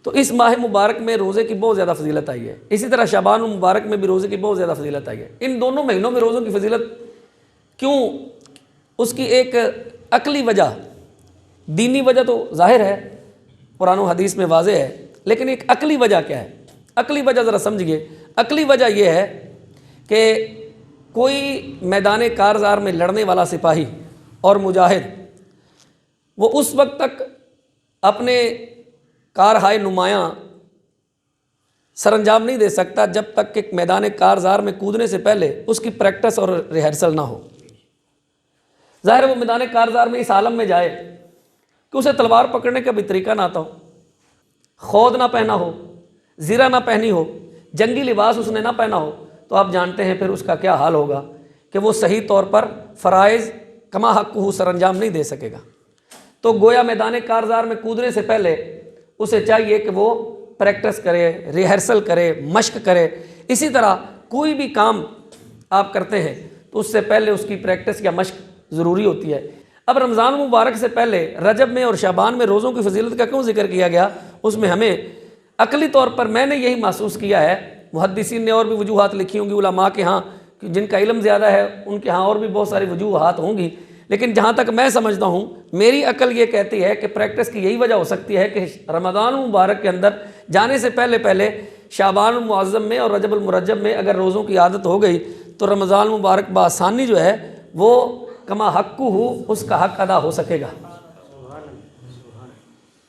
तो इस माह मुबारक में रोज़े की बहुत ज़्यादा फजीलत आई है। इसी तरह शाबान मुबारक में भी रोज़े की बहुत ज़्यादा फजीलत आई है। इन दोनों महीनों में रोज़ों की फजीलत क्यों, उसकी एक अकली वजह, दीनी वजह तो जाहिर है, कुरान और हदीस में वाज़े है, लेकिन एक अकली वजह क्या है? अकली वजह ज़रा समझिए। अकली वजह यह है कि कोई मैदान कारज़ार में लड़ने वाला सिपाही और मुजाहिद वो उस वक्त तक अपने कारहाय नुमायाँ सरंजाम नहीं दे सकता जब तक कि मैदान कारज़ार में कूदने से पहले उसकी प्रैक्टिस और रिहर्सल ना हो। ज़ाहिर वो मैदान कारज़ार में इस आलम में जाए कि उसे तलवार पकड़ने का भी तरीका ना आता हो, खौद ना पहना हो, ज़ीरा ना पहनी हो, जंगी लिबास उसने ना पहना हो, तो आप जानते हैं फिर उसका क्या हाल होगा कि वो सही तौर पर फ़राइज़ कमा हक़्क़ुहू सरंजाम नहीं दे सकेगा। तो गोया मैदान कारज़ार में कूदने से पहले उसे चाहिए कि वो प्रैक्टिस करे, रिहर्सल करे, मश्क करे। इसी तरह कोई भी काम आप करते हैं तो उससे पहले उसकी प्रैक्टिस या मश्क ज़रूरी होती है। अब रमज़ान मुबारक से पहले रजब में और शाबान में रोज़ों की फजीलत का क्यों जिक्र किया गया? उसमें हमें अकली तौर पर मैंने यही महसूस किया है, मुहद्दिसीन ने और भी वजूहात लिखी होंगी उलमा के यहाँ, कि जिनका इल्म ज़्यादा है उनके यहाँ और भी बहुत सारी वजूहात होंगी, लेकिन जहाँ तक मैं समझता हूँ मेरी अकल ये कहती है कि प्रैक्टिस की यही वजह हो सकती है कि रमज़ान मुबारक के अंदर जाने से पहले पहले शाबान मुअज़्ज़म में और रजब मुरज्जब में अगर रोज़ों की आदत हो गई तो रमज़ान मुबारक बासानी जो है वो कमा हक़्क़ुहू उसका हक़ अदा हो सकेगा।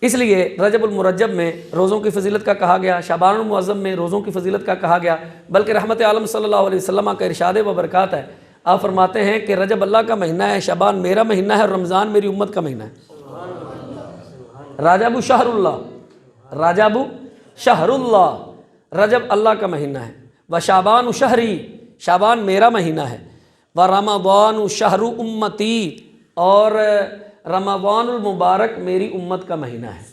इसलिए रजब मुरज्जब में रोज़ों की फजीलत का कहा गया, शाबान मुअज़्ज़म में रोज़ों की फजीलत का कहा गया, बल्कि रहमत आलम सल्लल्लाहु अलैहि वसल्लम का इरशाद व बरक़ात है। आप फरमाते हैं कि रजब अल्लाह का महीना है, शाबान मेरा महीना है और रमज़ान मेरी उम्मत का महीना है। राजबु शहरुल्लाह, राजबु शहरुल्लाह, रजब अल्लाह का महीना है। व शाबान शहरी, शाबान मेरा महीना है। व रमज़ान शहरु उम्मती, और रमज़ानुल मुबारक मेरी उम्मत का महीना है।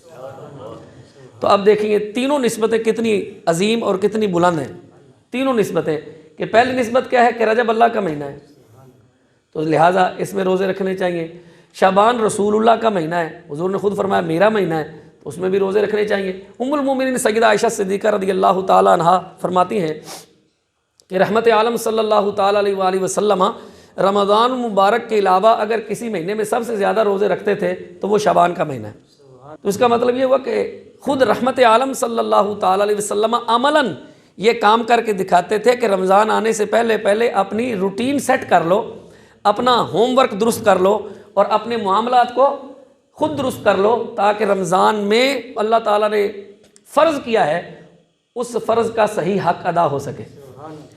तो अब देखिए तीनों निस्बतें कितनी अजीम और कितनी बुलंद हैं। तीनों निस्बतें कि पहली निस्बत क्या है कि रजब अल्लाह का महीना है, तो लिहाजा इसमें रोज़े रखने चाहिए। शाबान रसूलुल्लाह का महीना है, हुज़ूर ने खुद फरमाया मेरा महीना है, तो उसमें भी रोज़े रखने चाहिए। उम्मुल मोमिनीन सय्यदा आयशा सिद्दीक़ा रज़ियल्लाहु ताला अन्हा फरमाती हैं कि रहमत आलम सल्लल्लाहु ताला अलैहि वसल्लम रमज़ान मुबारक के अलावा अगर किसी महीने में सबसे ज़्यादा रोज़े रखते थे तो वो शाबान का महीना है। तो इसका मतलब ये हुआ कि खुद रहमत आलम सल्लल्लाहु ताला अलैहि वसल्लम अमलन ये काम करके दिखाते थे कि रमज़ान आने से पहले पहले अपनी रूटीन सेट कर लो, अपना होमवर्क दुरुस्त कर लो और अपने मामलात को खुद दुरुस्त कर लो, ताकि रमज़ान में अल्लाह ताला ने फ़र्ज़ किया है उस फ़र्ज़ का सही हक़ अदा हो सके।